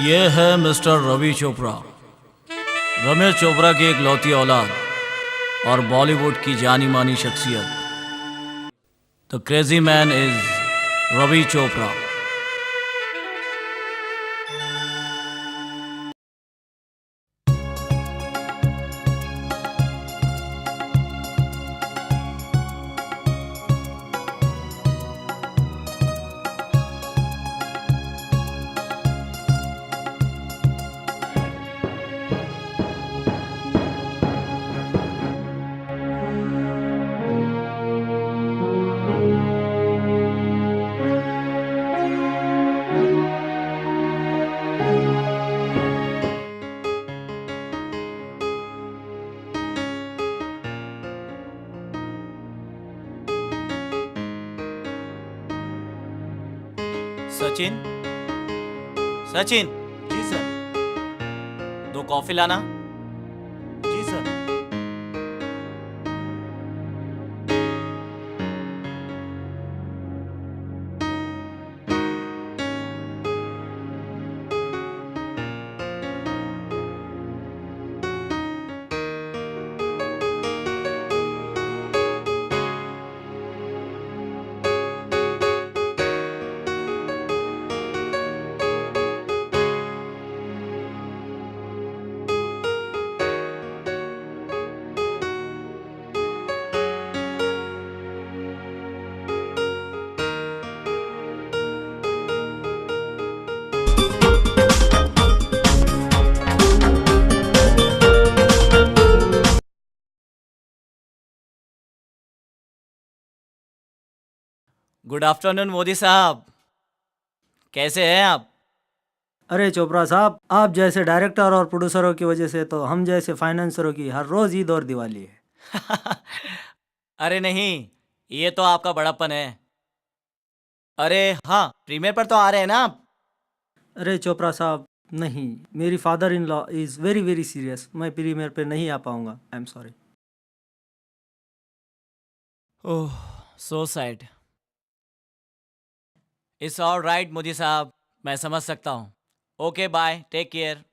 ये है मिस्टर रवि चोपड़ा, रमेश चोपड़ा की एक लौती औलाद और बॉलीवुड की जानी मानी शख्सियत। The crazy man is Ravi Chopra. Sachin, Sachin. जी सर। 2 कॉफी लाना। जी सर। गुड आफ्टरनून मोदी साहब, कैसे हैं आप? अरे चोपड़ा साहब, आप जैसे डायरेक्टर और प्रोड्यूसरों की वजह से तो हम जैसे फाइनेंसरों की हर रोज ईद और दिवाली है। अरे नहीं, ये तो आपका बड़प्पन है। अरे हाँ, प्रीमियर पर तो आ रहे हैं ना आप? अरे चोपड़ा साहब, नहीं, मेरी father in law is very very serious. मैं प्रीमियर पे नहीं आ पाऊंगा। I am sorry. Oh, so sad. It's all right Modi साहब, मैं समझ सकता हूँ। Okay bye, take care.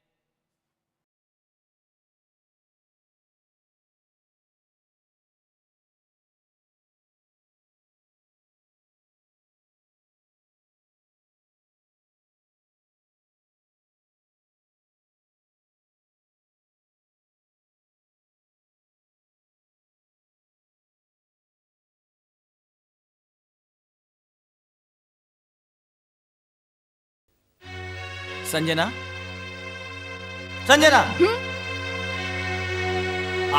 Sanjana, Sanjana,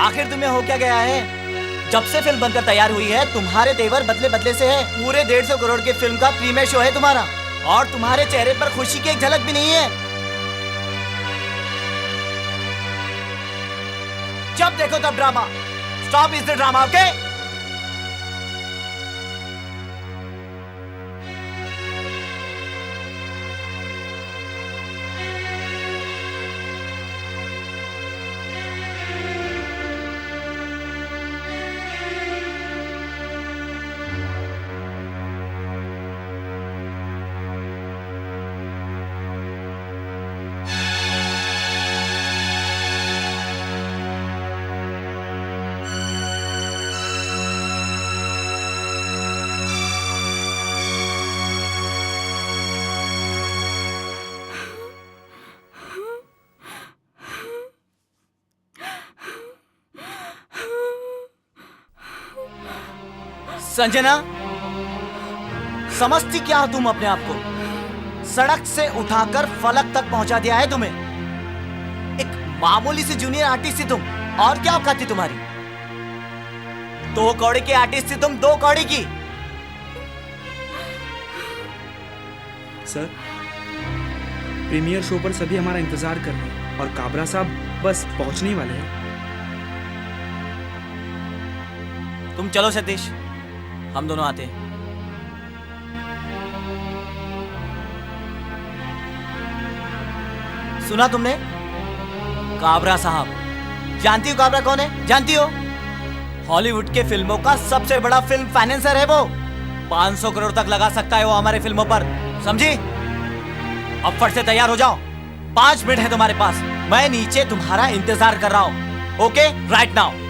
आखिर तुम्हें हो क्या गया है? जब से फिल्म बनकर तैयार हुई है, तुम्हारे तेवर बदले बदले से है। पूरे 150 करोड़ की फिल्म का प्रीमियर शो है तुम्हारा, और तुम्हारे चेहरे पर खुशी की एक झलक भी नहीं है। जब देखो तब drama. Stop is the drama, okay? Sanjana, समझती क्या हो तुम अपने आप को? सड़क से उठाकर फलक तक पहुंचा दिया है तुम्हें। एक मामूली सी जूनियर आर्टिस्ट थी तुम, और क्या औकात थी तुम्हारी? 2 कौड़ी की आर्टिस्ट थी तुम, 2 कौड़ी की। सर, प्रीमियर शो पर सभी हमारा इंतजार कर रहे हैं और काबरा साहब बस पहुंचने ही वाले हैं। तुम चलो सतीश, हम दोनों आते हैं। सुना तुमने? काबरा साहब, जानती हो काबरा कौन है? जानती हो? हॉलीवुड के फिल्मों का सबसे बड़ा फिल्म फाइनेंसर है वो। 500 करोड़ तक लगा सकता है वो हमारे फिल्मों पर, समझी? अब फट से तैयार हो जाओ। 5 मिनट है तुम्हारे पास। मैं नीचे तुम्हारा इंतजार कर रहा हूं। Okay, right now.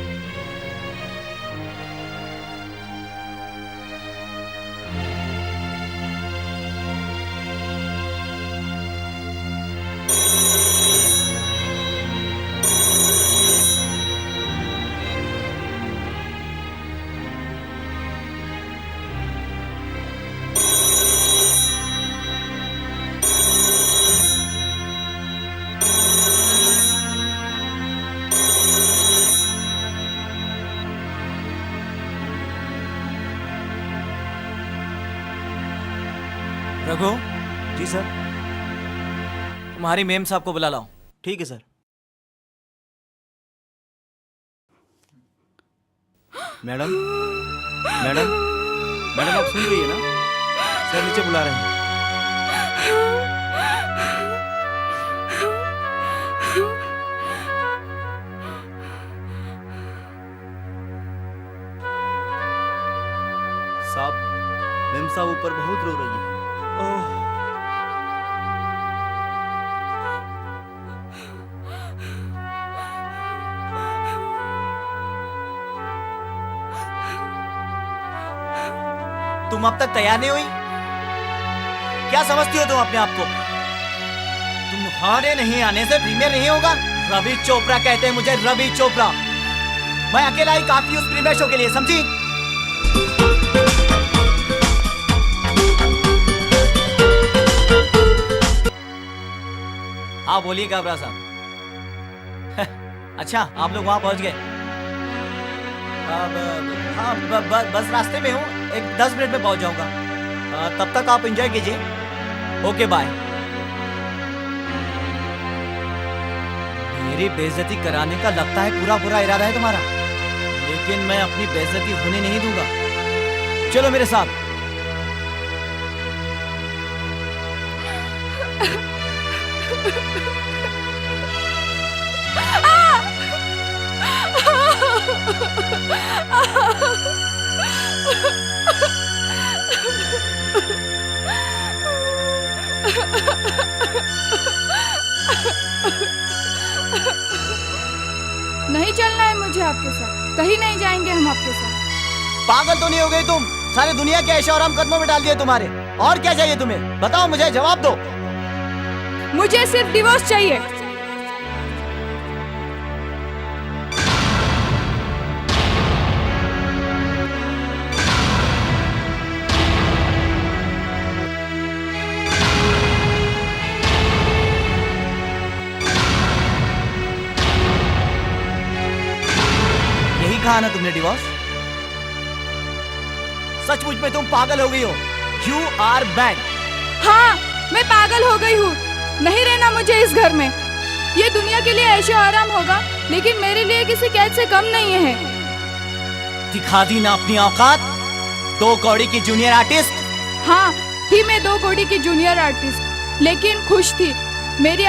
Raghu, ji sir. तुम्हारी मेम साहब को बुला लाओ। ठीक है सर। मैडम, मैडम, मैडम आप सुन रही है ना? सर नीचे बुला रहे हैं। साहब, मैम साहब ऊपर बहुत रो रही है। ओह, तुम अब तक तैयार नहीं हुई? क्या समझती हो तुम अपने आप को? तुम्हारे नहीं आने से प्रीमियर नहीं होगा? रवि चोपड़ा कहते हैं मुझे, रवि चोपड़ा। मैं अकेला ही काफी उस प्रीमियर शो के लिए, समझी? हाँ बोलिए काबरा साहब। अच्छा, आप लोग वहां पहुंच गए? हाँ, बस रास्ते में हूँ, एक 10 मिनट में पहुंच जाऊंगा। तब तक आप एंजॉय कीजिए। Okay, bye. मेरी बेइज्जती कराने का लगता है पूरा इरादा है तुम्हारा, लेकिन मैं अपनी बेइज्जती होने नहीं दूंगा। चलो मेरे साथ। नहीं चलना है मुझे आपके साथ, कहीं नहीं जाएंगे हम आपके साथ। पागल तो नहीं हो गई तुम? सारी दुनिया के ऐशो आराम कदमों में डाल दिए तुम्हारे। और क्या चाहिए तुम्हें? बताओ मुझे, जवाब दो। मुझे सिर्फ डिवोर्स चाहिए। यही कहा ना तुमने, डिवोर्स? सचमुच में तुम पागल हो गई हो। You are bad. हाँ, मैं पागल हो गई हूँ। नहीं रहना मुझे इस घर में। ये दुनिया के लिए ऐशो आराम होगा, लेकिन मेरे लिए किसी कैद से कम नहीं है। दिखा दी ना अपनी औकात। 2 कौड़ी की जूनियर आर्टिस्ट। हाँ, थी मैं 2 कौड़ी की जूनियर आर्टिस्ट, लेकिन खुश थी। मेरी